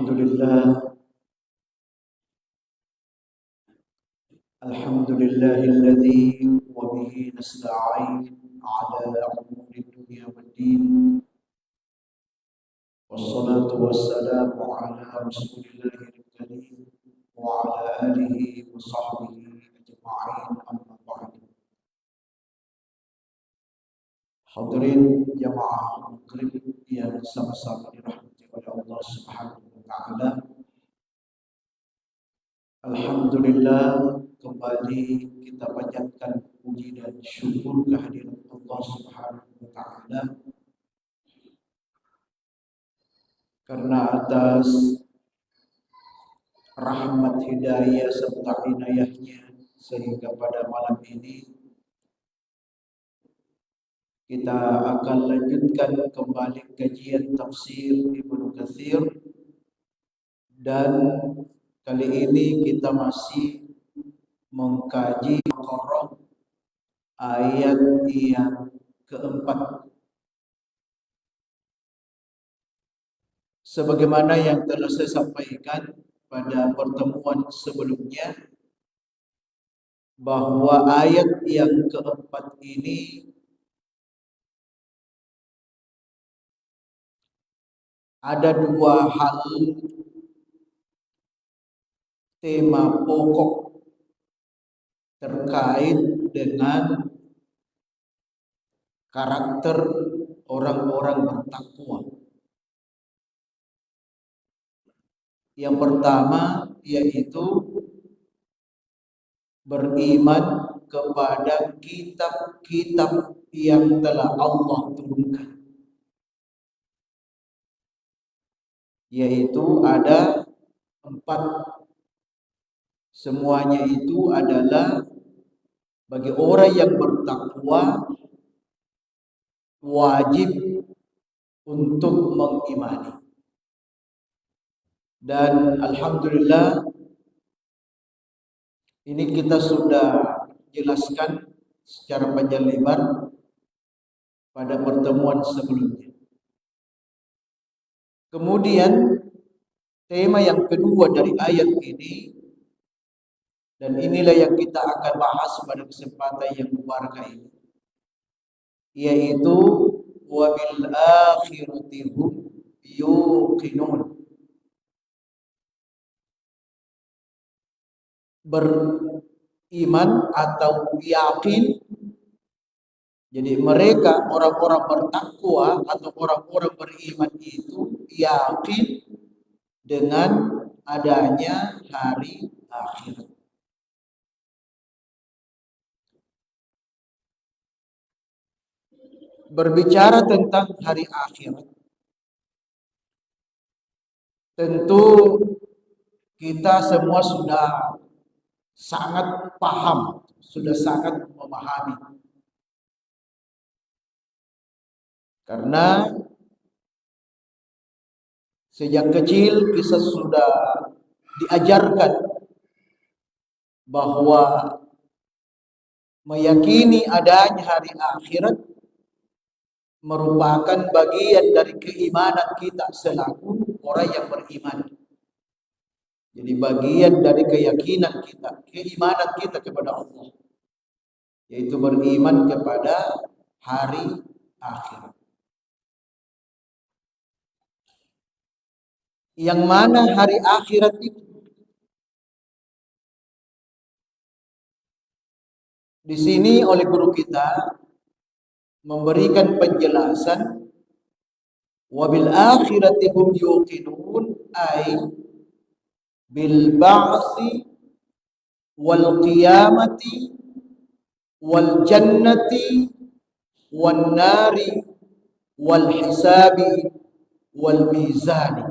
Alhamdulillah alladzi wa bihi nasta'in ala umuri dunya waddin. Wassalatu wassalamu ala Rasulillahil karim wa ala alihi wa sahbihi ajma'in, amma ba'du. Hadirin jamaah maghrib yang sama-sama dirahmati oleh Allah Subhanahu wa taala. Alhamdulillah, kembali kita panjatkan puji dan syukur kehadirat Allah Subhanahu wa taala karena atas rahmat hidayah serta inayahnya sehingga pada malam ini kita akan lanjutkan kembali kajian tafsir Ibnu Katsir, dan kali ini kita masih mengkaji Baqarah ayat yang keempat. Sebagaimana yang telah saya sampaikan pada pertemuan sebelumnya, bahwa ayat yang keempat ini ada dua hal tema pokok terkait dengan karakter orang-orang bertakwa. Yang pertama yaitu beriman kepada kitab-kitab yang telah Allah turunkan, yaitu ada 4. Semuanya itu adalah bagi orang yang bertakwa wajib untuk mengimani. Dan alhamdulillah ini kita sudah jelaskan secara panjang lebar pada pertemuan sebelumnya. Kemudian tema yang kedua dari ayat ini, dan inilah yang kita akan bahas pada kesempatan yang mubarakah ini, yaitu wa bil akhirati hum yuqinun. Beriman atau yakin. Jadi mereka orang-orang bertakwa atau orang-orang beriman itu yakin dengan adanya hari akhirat. Berbicara tentang hari akhirat, tentu kita semua sudah sangat paham, sudah sangat memahami. Karena sejak kecil kita sudah diajarkan bahwa meyakini adanya hari akhirat merupakan bagian dari keimanan kita selaku orang yang beriman. Jadi bagian dari keyakinan kita, keimanan kita kepada Allah, yaitu beriman kepada hari akhirat. Yang mana hari akhirat itu? Di sini oleh guru kita memberikan penjelasan wabil akhirati hum yuqinun, ay bil ba'si wal qiyamati wal jannati wan nari wal hisabi wal mizani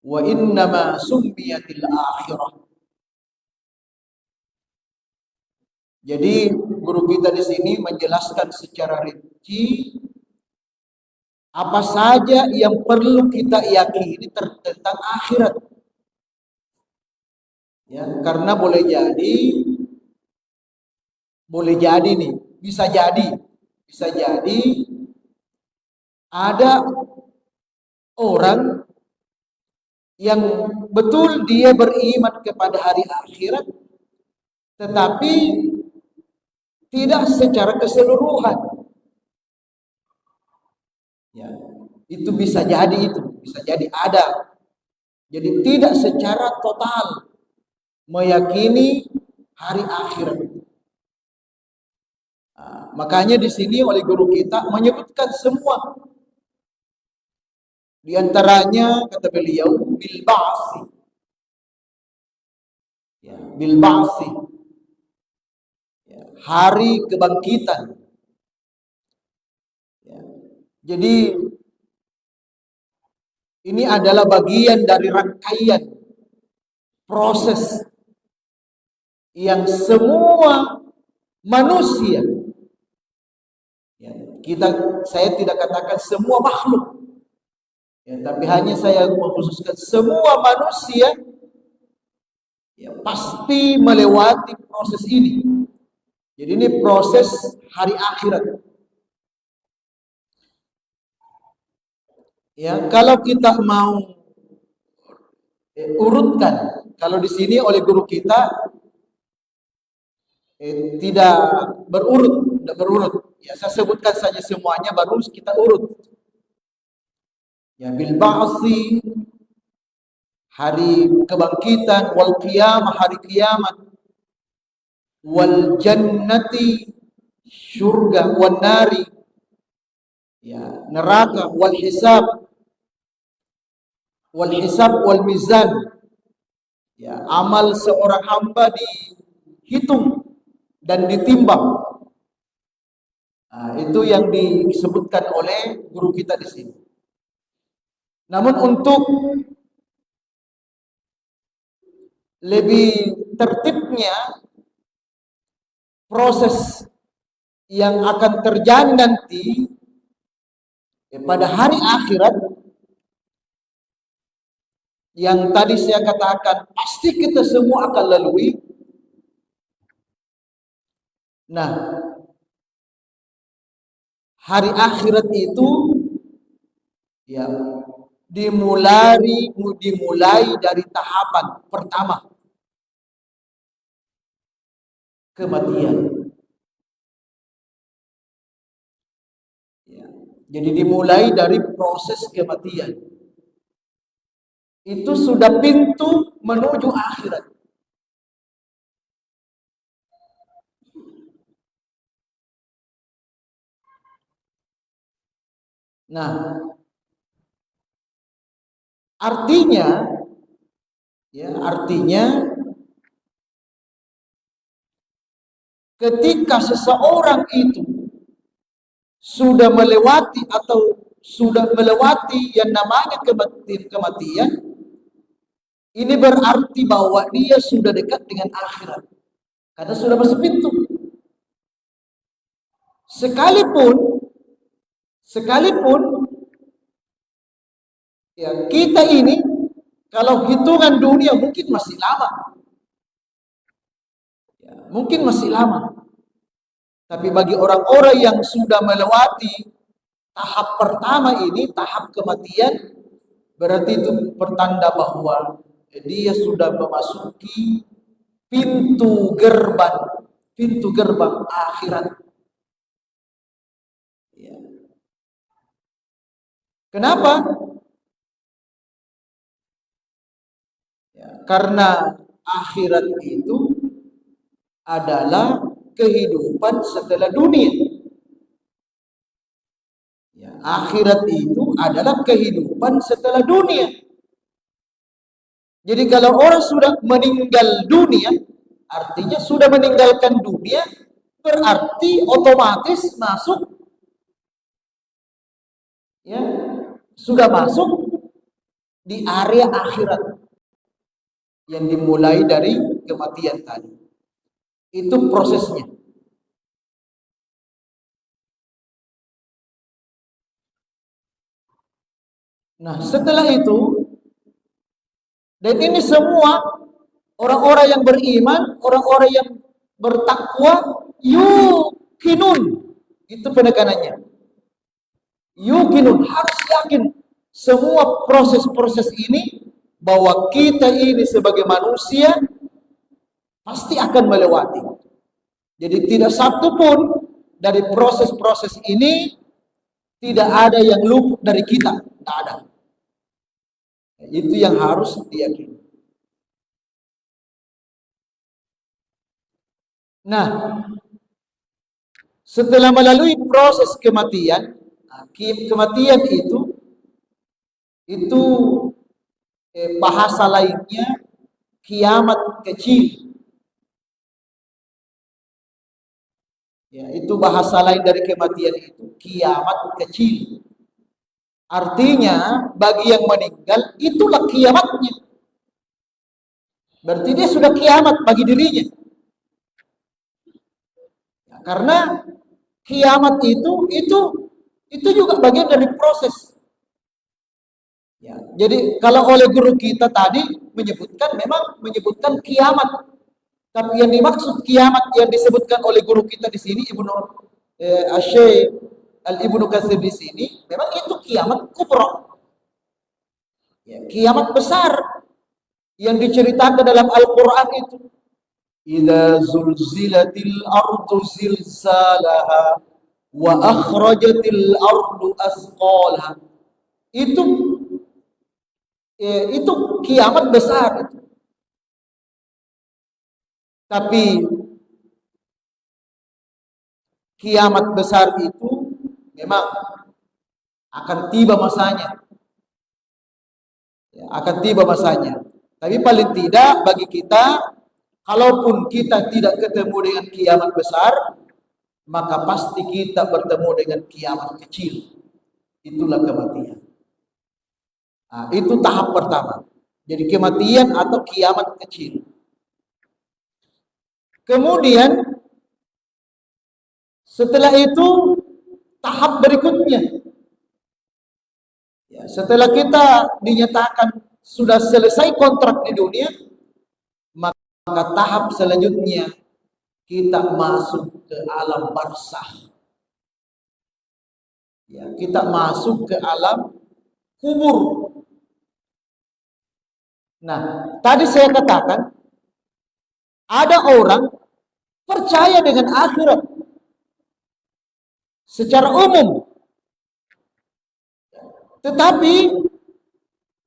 wa innama summiyatil akhirah. Jadi guru kita di sini menjelaskan secara rinci apa saja yang perlu kita yakini tentang akhirat. Ya, karena boleh jadi nih, bisa jadi ada orang yang betul dia beriman kepada hari akhirat, tetapi tidak secara keseluruhan. Ya, itu bisa jadi ada. Jadi tidak secara total meyakini hari akhirat. Nah, makanya di sini oleh guru kita menyebutkan semua. Di antaranya kata beliau bil ba'si. Ya, bil ba'si. Ya, hari kebangkitan. Ya. Jadi ini adalah bagian dari rangkaian proses yang semua manusia, ya, saya tidak katakan semua makhluk, ya, tapi hanya saya mengkhususkan semua manusia, ya, pasti melewati proses ini. Jadi ini proses hari akhirat. Ya, kalau kita mau urutkan, kalau di sini oleh guru kita tidak berurut. Ya, saya sebutkan saja semuanya baru kita urut. Ya, bil ba'si, hari kebangkitan, wal qiyamah, hari kiamat, wal jannati, surga, wal nari, ya, neraka, wal hisab wal mizan, ya, amal seorang hamba dihitung dan ditimbang. Nah, itu yang disebutkan oleh guru kita di sini. Namun untuk lebih tertibnya proses yang akan terjadi nanti pada hari akhirat, yang tadi saya katakan pasti kita semua akan lalui. Nah, hari akhirat itu ya dimulai dari tahapan pertama, kematian. Ya, jadi dimulai dari proses kematian. Itu sudah pintu menuju akhirat. Nah, artinya ketika seseorang itu sudah melewati yang namanya kematian, ini berarti bahwa dia sudah dekat dengan akhirat. Karena sudah masuk pintu. Sekalipun ya kita ini kalau hitungan dunia mungkin masih lama. Ya, mungkin masih lama. Tapi bagi orang-orang yang sudah melewati tahap pertama ini, tahap kematian, berarti itu pertanda bahwa dia sudah memasuki pintu gerbang akhirat. Ya. Kenapa? Ya, karena akhirat itu adalah kehidupan setelah dunia. Ya, akhirat itu adalah kehidupan setelah dunia. Jadi kalau orang sudah meninggal dunia, artinya sudah meninggalkan dunia, berarti otomatis masuk, ya, sudah masuk di area akhirat yang dimulai dari kematian tadi. Itu prosesnya. Nah, setelah itu, dan ini semua orang-orang yang beriman, orang-orang yang bertakwa, yukinun. Itu penekanannya. Yukinun, harus yakin semua proses-proses ini bahwa kita ini sebagai manusia pasti akan melewati. Jadi tidak satu pun dari proses-proses ini tidak ada yang luput dari kita, tidak ada. Itu yang harus diyakini. Nah, setelah melalui proses kematian, kematian itu bahasa lainnya kiamat kecil. Ya, itu bahasa lain dari kematian itu kiamat kecil. Artinya bagi yang meninggal itulah kiamatnya. Berarti dia sudah kiamat bagi dirinya. Ya, karena kiamat itu juga bagian dari proses. Ya, jadi kalau oleh guru kita tadi memang menyebutkan kiamat. Tapi yang dimaksud kiamat yang disebutkan oleh guru kita di sini Asy-Syaikh Al-Ibnu Katsir di sini memang itu kiamat kubra. Ya, kiamat besar yang diceritakan dalam Al-Qur'an itu. Idza zulzilatil ardu zilzalaha wa akhrajatil ardu asqalaha. Itu kiamat besar itu. Tapi kiamat besar itu memang akan tiba masanya. Ya, akan tiba masanya. Tapi paling tidak bagi kita, kalaupun kita tidak ketemu dengan kiamat besar, maka pasti kita bertemu dengan kiamat kecil. Itulah kematian. Nah, itu tahap pertama. Jadi kematian atau kiamat kecil. Kemudian setelah itu tahap berikutnya. Ya, setelah kita dinyatakan sudah selesai kontrak di dunia, maka tahap selanjutnya kita masuk ke alam barzakh. Ya, kita masuk ke alam kubur. Nah, tadi saya katakan ada orang percaya dengan akhirat secara umum, tetapi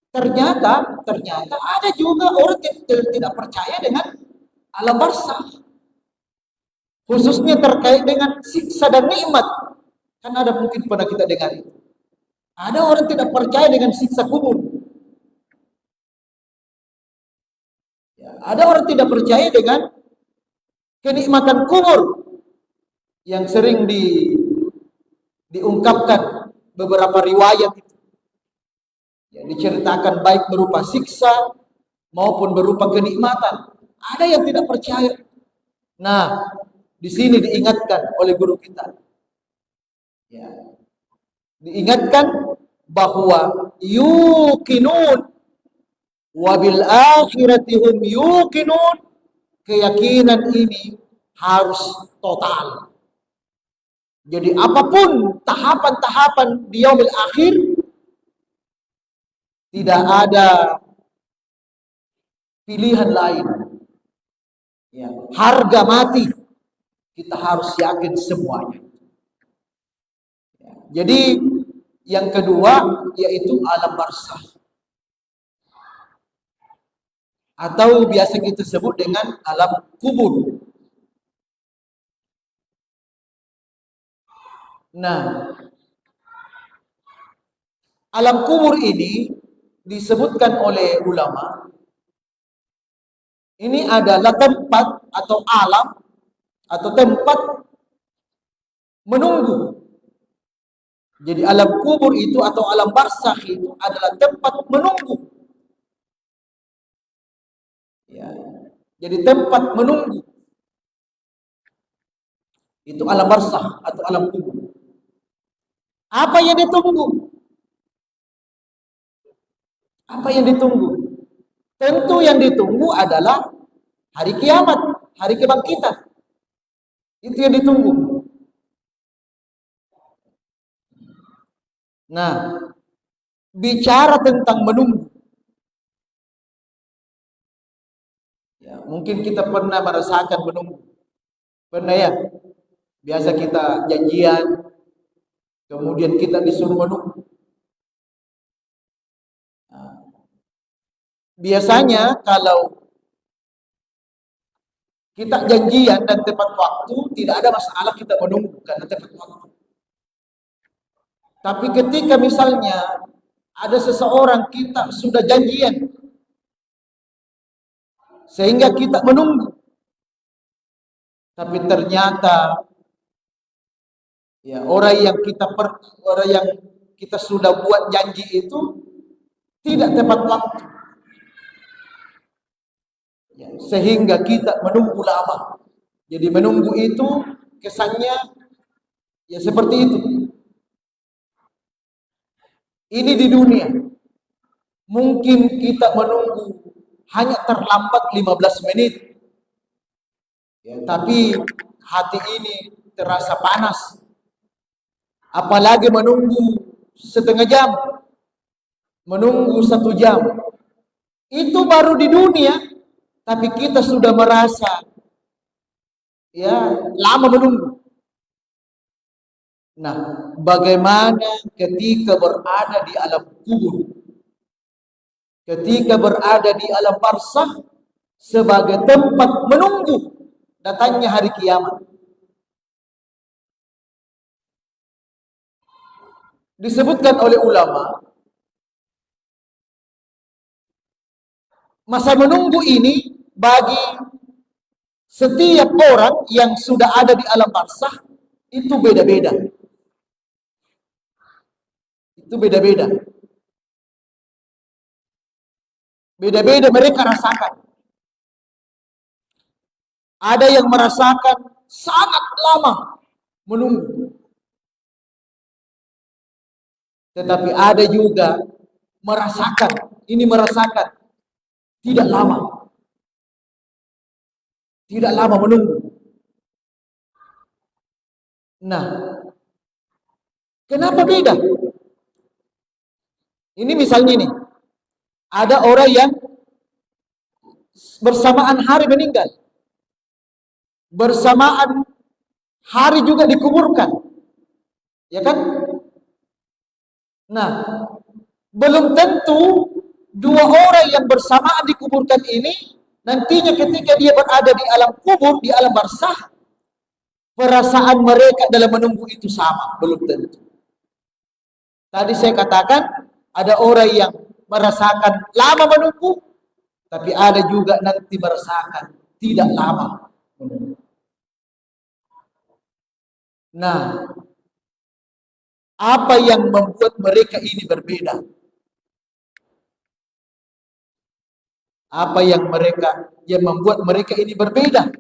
ternyata ada juga orang yang tidak percaya dengan alam barzakh, khususnya terkait dengan siksa dan nikmat. Kan ada mungkin pernah kita dengar itu. Ada orang tidak percaya dengan siksa kubur. Ya, ada orang tidak percaya dengan kenikmatan kubur yang sering diungkapkan beberapa riwayat itu. Ya, diceritakan baik berupa siksa maupun berupa kenikmatan. Ada yang tidak percaya. Nah, di sini diingatkan oleh guru kita. Ya, diingatkan bahwa yuqinun wabil akhirati hum yuqinun. Keyakinan ini harus total. Jadi apapun tahapan-tahapan di yaumil akhir, tidak ada pilihan lain. Ya, harga mati kita harus yakin semuanya. Ya, jadi yang kedua yaitu alam barzakh, atau biasa kita sebut dengan alam kubur. Nah, alam kubur ini disebutkan oleh ulama, ini adalah tempat atau alam atau tempat menunggu. Jadi alam kubur itu atau alam barzakh itu adalah tempat menunggu. Ya, jadi tempat menunggu. Itu alam barzakh atau alam kubur. Apa yang ditunggu? Apa yang ditunggu? Tentu yang ditunggu adalah hari kiamat, hari kebangkitan. Itu yang ditunggu. Nah, bicara tentang menunggu, Ya, mungkin kita pernah merasakan menunggu. Pernah ya? Biasa kita janjian, kemudian kita disuruh menunggu. Nah, biasanya kalau kita janjian dan tepat waktu, tidak ada masalah kita menunggu karena tepat waktu. Tapi ketika misalnya ada seseorang kita sudah janjian, sehingga kita menunggu, tapi ternyata ya orang yang kita sudah buat janji itu tidak tepat waktu, ya, sehingga kita menunggu lama. Jadi menunggu itu kesannya ya seperti itu. Ini di dunia. Mungkin kita menunggu hanya terlambat 15 menit. Ya, tapi hati ini terasa panas. Apalagi menunggu setengah jam. Menunggu 1 jam. Itu baru di dunia. Tapi kita sudah merasa ya lama menunggu. Nah, bagaimana ketika berada di alam kubur? Ketika berada di alam barzakh sebagai tempat menunggu datangnya hari kiamat. Disebutkan oleh ulama, masa menunggu ini bagi setiap orang yang sudah ada di alam barzakh itu beda-beda. Itu beda-beda. Beda-beda mereka rasakan. Ada yang merasakan sangat lama menunggu. Tetapi ada juga merasakan tidak lama. Tidak lama menunggu. Nah, kenapa beda? Ini misalnya nih, ada orang yang bersamaan hari meninggal. Bersamaan hari juga dikuburkan. Ya kan? Nah, belum tentu dua orang yang bersamaan dikuburkan ini nantinya ketika dia berada di alam kubur, di alam barzakh, perasaan mereka dalam menunggu itu sama, belum tentu. Tadi saya katakan ada orang yang merasakan lama menunggu, tapi ada juga nanti merasakan tidak lama menunggu. Nah, apa yang membuat mereka ini berbeda? Apa yang membuat mereka ini berbeda?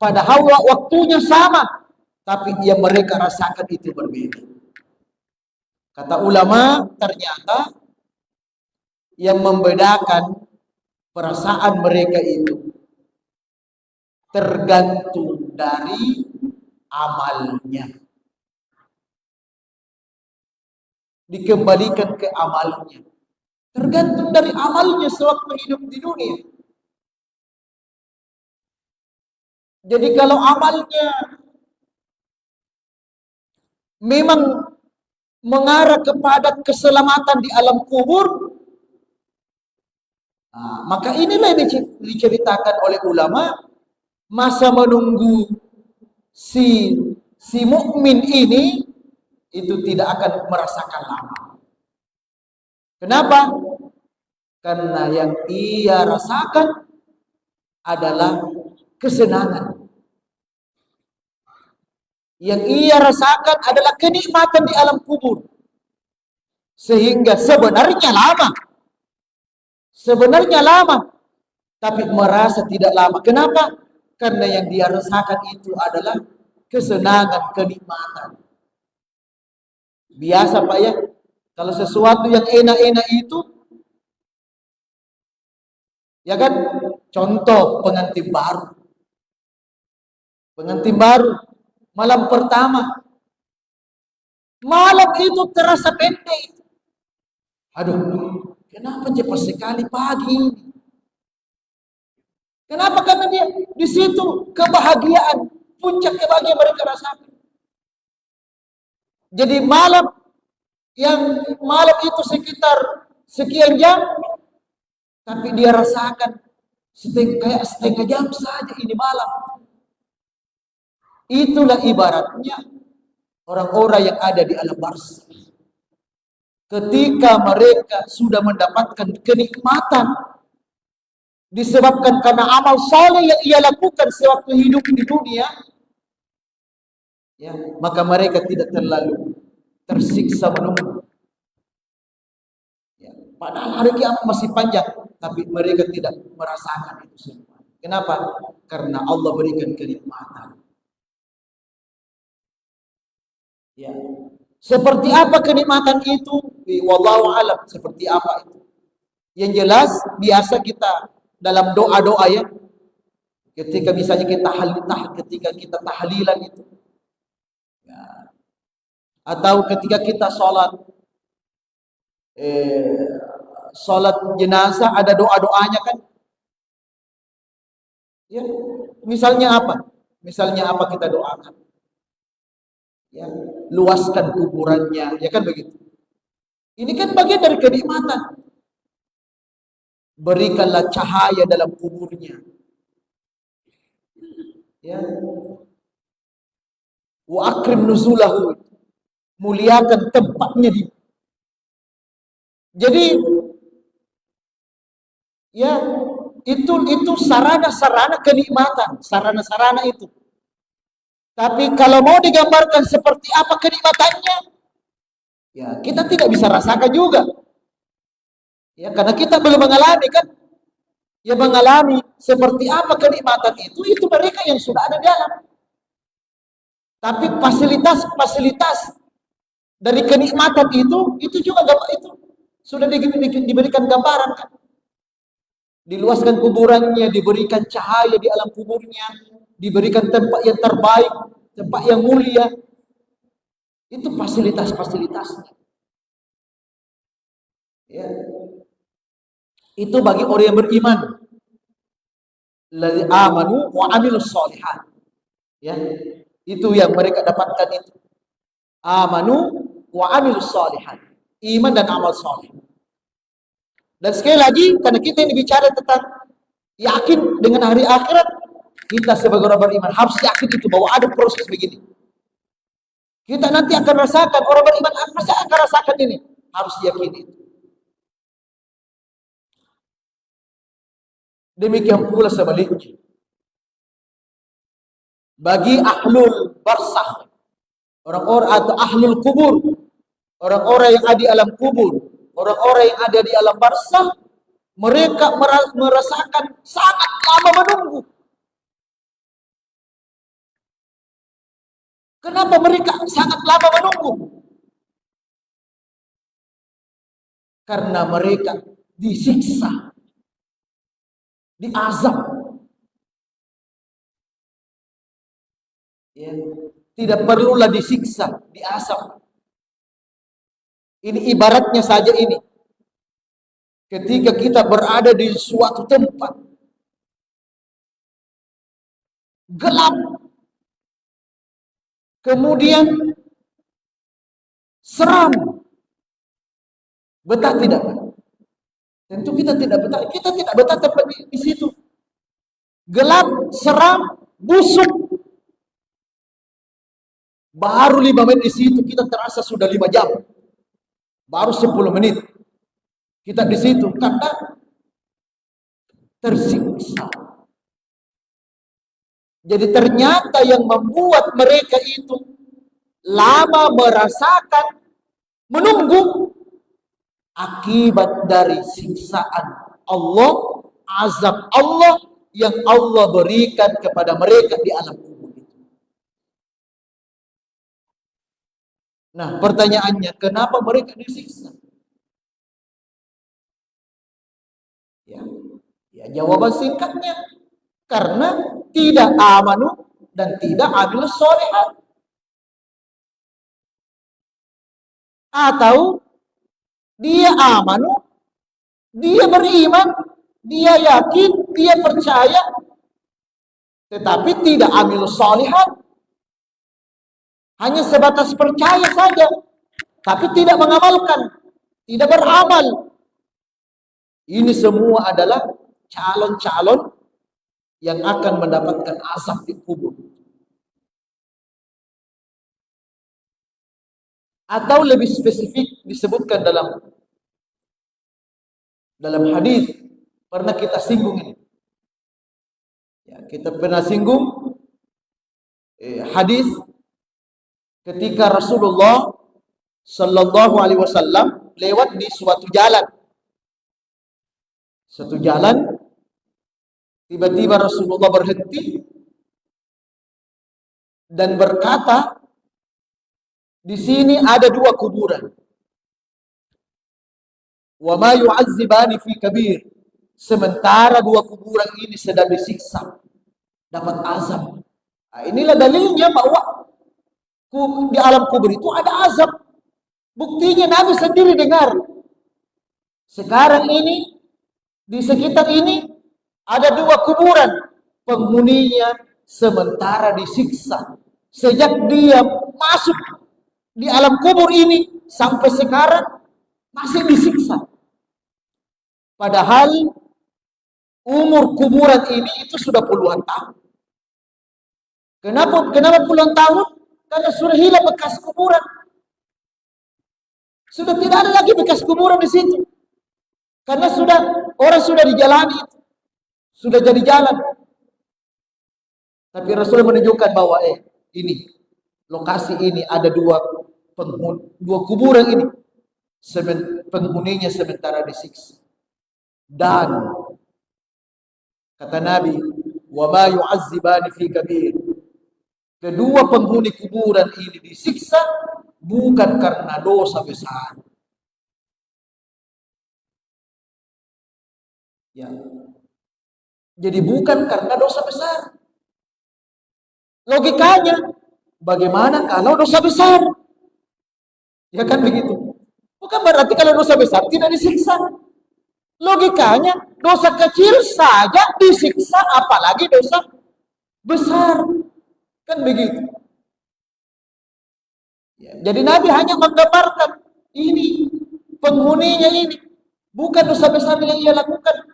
Padahal waktunya sama, tapi yang mereka rasakan itu berbeda. Kata ulama, ternyata yang membedakan perasaan mereka itu tergantung dari amalnya. Dikembalikan ke amalnya. Tergantung dari amalnya sewaktu hidup di dunia. Jadi kalau amalnya memang mengarah kepada keselamatan di alam kubur, maka inilah yang diceritakan oleh ulama, masa menunggu si mukmin ini itu tidak akan merasakan lama. Kenapa? Karena yang ia rasakan adalah kesenangan. Yang ia rasakan adalah kenikmatan di alam kubur. Sehingga sebenarnya lama, tapi merasa tidak lama. Kenapa? Karena yang dia rasakan itu adalah kesenangan, kenikmatan. Biasa Pak ya, kalau sesuatu yang enak-enak itu, ya kan, contoh pengantin baru. Pengantin baru, malam pertama, malam itu terasa pendek. Aduh, kenapa cepat sekali pagi? Kenapa? Karena dia di situ kebahagiaan, puncak kebahagiaan mereka rasakan. Jadi malam itu sekitar sekian jam, tapi dia rasakan kayak setengah jam saja ini malam. Itulah ibaratnya orang-orang yang ada di alam barzakh. Ketika mereka sudah mendapatkan kenikmatan disebabkan karena amal saleh yang ia lakukan sewaktu hidup di dunia, ya, maka mereka tidak terlalu tersiksa menunggu. Ya, padahal hari kiamat masih panjang, tapi mereka tidak merasakan itu semua. Kenapa? Karena Allah berikan kenikmatan. Ya. Seperti apa kenikmatan itu? Wallahu alam, seperti apa itu? Yang jelas biasa kita dalam doa-doa ya, ketika misalnya ketika kita tahlilan itu, ya, atau ketika kita sholat jenazah ada doa-doanya kan? Ya, misalnya apa? Misalnya apa kita doakan? Ya, luaskan kuburannya, ya kan begitu. Ini kan bagian dari kenikmatan. Berikanlah cahaya dalam kuburnya. Ya. Wa akrim nuzulahu. Muliakan tempatnya di. Jadi ya itu sarana-sarana kenikmatan, sarana-sarana itu. Tapi kalau mau digambarkan seperti apa kenikmatannya, ya kita tidak bisa rasakan juga. Ya, karena kita belum mengalami kan. Ya mengalami seperti apa kenikmatan itu mereka yang sudah ada di dalam. Tapi fasilitas-fasilitas dari kenikmatan itu juga itu sudah diberikan gambaran kan. Diluaskan kuburannya, diberikan cahaya di alam kuburnya, diberikan tempat yang terbaik, tempat yang mulia. Itu fasilitas-fasilitasnya. Ya. Itu bagi orang yang beriman. Alladzina amanu wa amilus sholihat. Ya. Itu yang mereka dapatkan itu. Amanu wa amilus sholihat. Iman dan amal soleh. Dan sekali lagi, karena kita ini bicara tentang yakin dengan hari akhirat, kita sebagai orang beriman harus yakin itu bahwa ada proses begini. Kita nanti akan rasakan, orang beriman akan rasakan ini. Harus yakini itu. Demikian pula sebaliknya. Bagi ahlul barzakh, orang-orang atau ahlul kubur, orang-orang yang ada di alam kubur, orang-orang yang ada di alam barzakh, mereka merasakan sangat lama menunggu. Kenapa mereka sangat lama menunggu? Karena mereka disiksa, diazab. Ya, tidak perlulah disiksa, diazab. Ini ibaratnya saja ini. Ketika kita berada di suatu tempat gelap, kemudian seram, betah tidak? Tentu kita tidak betah. Kita tidak betah tempat di situ. Gelap, seram, busuk. Baru 5 menit di situ kita terasa sudah 5 jam. Baru 10 menit kita di situ karena tersiksa. Jadi ternyata yang membuat mereka itu lama merasakan menunggu akibat dari siksaan Allah, azab Allah yang Allah berikan kepada mereka di alam kubur itu. Nah, pertanyaannya, kenapa mereka disiksa? Ya, jawaban singkatnya, karena tidak amanu dan tidak amilus sholihat. Atau dia amanu, dia beriman, dia yakin, dia percaya tetapi tidak amil sholihat, hanya sebatas percaya saja tapi tidak mengamalkan, tidak beramal. Ini semua adalah calon-calon yang akan mendapatkan azab di kubur. Atau lebih spesifik disebutkan dalam hadis, pernah kita singgung ini. Ya, kita pernah singgung hadis ketika Rasulullah Sallallahu Alaihi Wasallam lewat di suatu jalan. Satu jalan, tiba-tiba Rasulullah berhenti dan berkata, di sini ada dua kuburan. Wa ma yu'azzibani fi kabir. Sementara dua kuburan ini sedang disiksa, dapat azab. Nah, inilah dalilnya bahwa di alam kubur itu ada azab. Buktinya Nabi sendiri dengar. Sekarang ini di sekitar ini ada dua kuburan, penghuninya sementara disiksa. Sejak dia masuk di alam kubur ini sampai sekarang masih disiksa. Padahal umur kuburan ini itu sudah puluhan tahun. Kenapa puluhan tahun? Karena sudah hilang bekas kuburan. Sudah tidak ada lagi bekas kuburan di situ. Karena orang sudah dijalani, sudah jadi jalan. Tapi Rasul menunjukkan bahwa ini lokasi ini ada dua kuburan ini. Penghuninya sementara disiksa. Dan kata Nabi, wa ma yu'azzibani fi kabir. Kedua penghuni kuburan ini disiksa bukan karena dosa besar. Ya. Jadi bukan karena dosa besar. Logikanya, bagaimana kalau dosa besar? Ya kan begitu. Bukan berarti kalau dosa besar tidak disiksa. Logikanya, dosa kecil saja disiksa, apalagi dosa besar. Kan begitu. Ya, jadi Nabi hanya menggambarkan ini, penghuninya ini. Bukan dosa besar yang ia lakukan.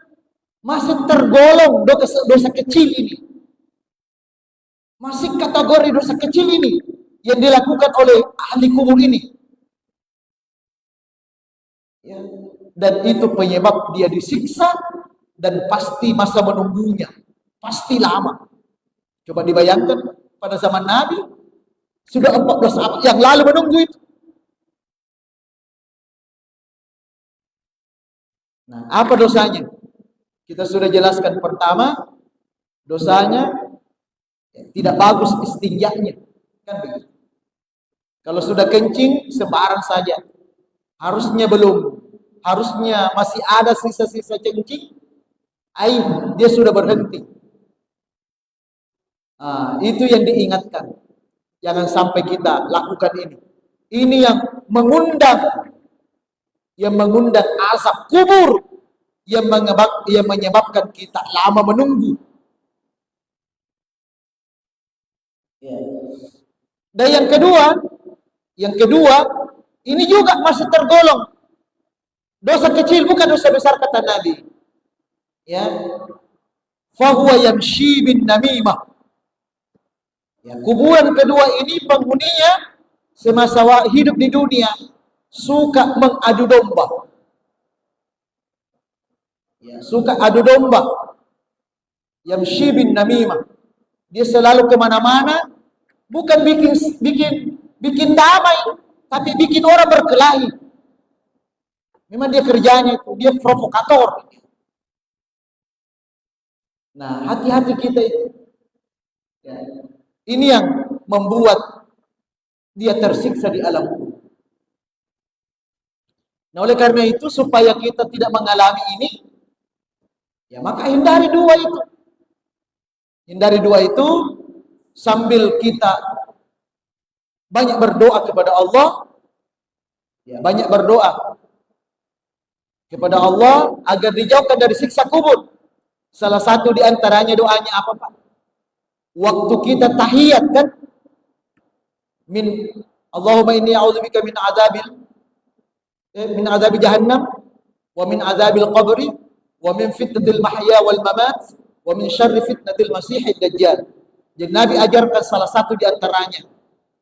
Masih tergolong dosa kecil ini. Masih kategori dosa kecil ini yang dilakukan oleh ahli kubur ini. Ya. Dan itu penyebab dia disiksa dan pasti masa menunggunya. Pasti lama. Coba dibayangkan pada zaman Nabi sudah 14 abad yang lalu menunggu itu. Nah, apa dosanya? Kita sudah jelaskan pertama, dosanya tidak bagus istinjanya. Kan begitu. Kalau sudah kencing sembarang saja. Harusnya belum. Harusnya masih ada sisa-sisa kencing. Dia sudah berhenti. Itu yang diingatkan. Jangan sampai kita lakukan ini. Ini yang mengundang azab kubur, yang menyebabkan kita lama menunggu. Ya. Dan yang kedua, ini juga masih tergolong dosa kecil, bukan dosa besar kata Nabi. Ya, fahuwa yamshi bin namimah. Ya, kuburan kedua ini penghuninya semasa hidup di dunia suka mengadu domba. Ya, suka adu domba. Yamshi bin namimah. Dia selalu kemana-mana, bukan bikin damai, tapi bikin orang berkelahi. Memang dia kerjanya itu, dia provokator. Nah, hati-hati kita itu. Ya. Ini yang membuat dia tersiksa di alam kubur. Nah, oleh karena itu supaya kita tidak mengalami ini, ya maka hindari dua itu. Hindari dua itu sambil kita banyak berdoa kepada Allah. Ya, banyak berdoa kepada Allah agar dijauhkan dari siksa kubur. Salah satu di antaranya doanya apa Pak? Waktu kita tahiyat kan, min Allahumma inni a'udzubika min azabi jahannam wa min azabil qabri wa min fitnatil mahya wal mamat wa min syarri fitnatil masiihid dajjal. Jadi Nabi ajarkan salah satu di antaranya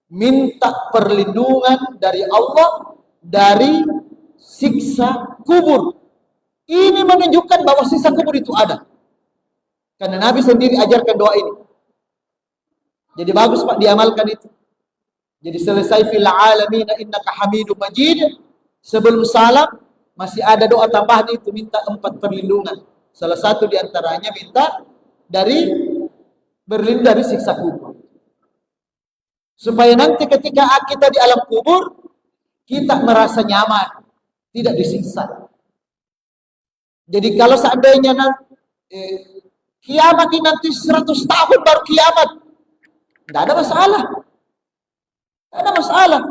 minta perlindungan dari Allah dari siksa kubur. Ini menunjukkan bahwa siksa kubur itu ada. Karena Nabi sendiri ajarkan doa ini. Jadi bagus Pak diamalkan itu. Jadi selesai fil alamina innaka hamidum majid. Sebelum salam masih ada doa tambahan itu, minta 4 perlindungan. Salah satu di antaranya minta berlindung dari siksa kubur. Supaya nanti ketika kita di alam kubur kita merasa nyaman, tidak disiksa. Jadi kalau seandainya kiamat ini nanti 100 tahun baru kiamat, tidak ada masalah. Tidak ada masalah.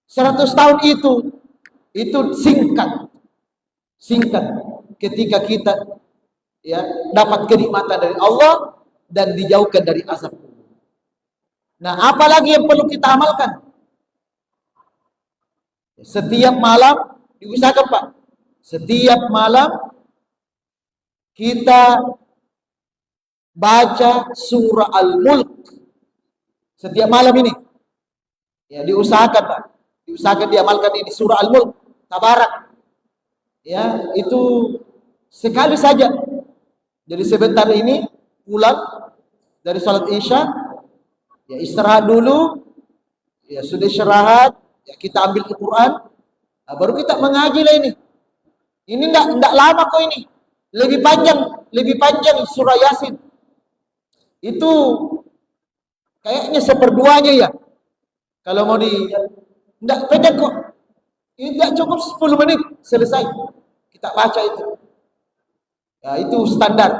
100 tahun itu singkat ketika kita dapat kenikmatan dari Allah dan dijauhkan dari azab. Nah, apalagi yang perlu kita amalkan? Setiap malam diusahakan Pak. Setiap malam kita baca surah Al-Mulk. Setiap malam ini. Ya, diusahakan Pak. Diusahakan diamalkan ini surah Al-Mulk, Tabarak. Ya, itu sekali saja. Jadi sebentar ini pulang dari salat Isya, ya istirahat dulu. Ya sudah istirahat, ya kita ambil Al-Quran. Nah, baru kita mengaji lah ini. Ini enggak lama kok ini. Lebih panjang surah Yasin. Itu kayaknya seperduanya ya. Kalau mau enggak pendek kok. Ini enggak cukup 10 menit selesai. Kita baca itu. Ya itu standar.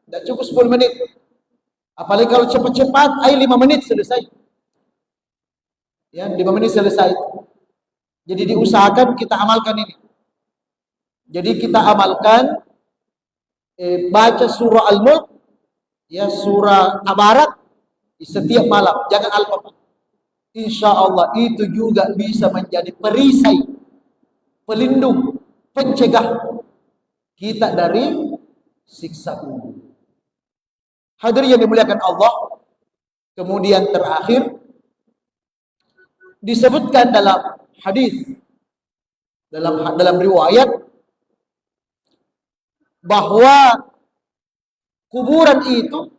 Enggak cukup 10 menit. Apalagi kalau cepat-cepat, 5 menit selesai. Ya, 5 menit selesai. Jadi diusahakan kita amalkan ini. Jadi kita amalkan baca surah Al-Mulk, ya surah Tabarak setiap malam. Jangan lupa. Insya Allah itu juga bisa menjadi perisai, pelindung, pencegah kita dari siksa kubur. Hadirin yang dimuliakan Allah. Kemudian terakhir disebutkan dalam hadis, dalam riwayat, bahwa kuburan itu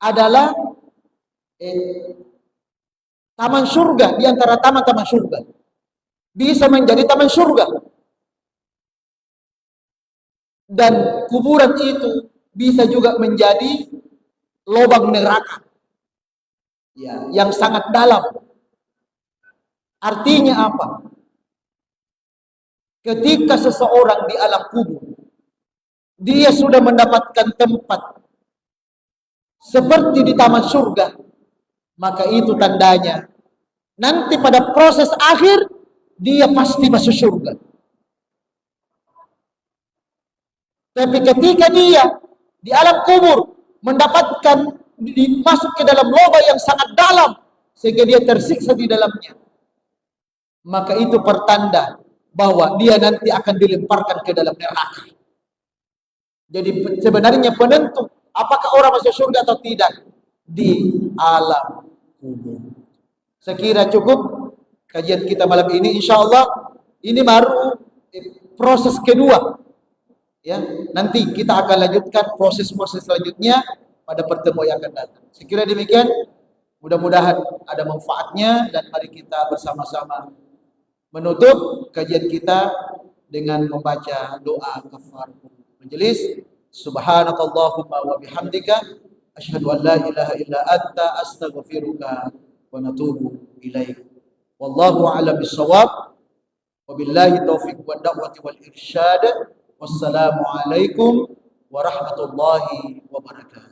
adalah taman surga, di antara taman-taman surga. Bisa menjadi taman surga. Dan kuburan itu bisa juga menjadi lubang neraka. Ya, yang sangat dalam. Artinya apa? Ketika seseorang di alam kubur, dia sudah mendapatkan tempat seperti di taman surga, maka itu tandanya nanti pada proses akhir dia pasti masuk surga. Tapi ketika dia di alam kubur mendapatkan masuk ke dalam lubang yang sangat dalam sehingga dia tersiksa di dalamnya, maka itu pertanda bahwa dia nanti akan dilemparkan ke dalam neraka. Jadi sebenarnya penentu apakah orang masuk surga atau tidak di alam kubur. Saya kira cukup kajian kita malam ini. Insya Allah ini baru proses kedua. Ya, nanti kita akan lanjutkan proses-proses selanjutnya pada pertemuan yang akan datang. Saya kira demikian. Mudah-mudahan ada manfaatnya dan mari kita bersama-sama menutup kajian kita dengan membaca doa kafaratul majelis. Subhanakallahumma wa bihamdika asyhadu an la ilaha illa anta astaghfiruka wa natubu ilaik. Wallahu a'lam bissawab. Wabillahi taufiq wa da'wati wal irsyad. Wassalamu alaikum warahmatullahi wabarakatuh.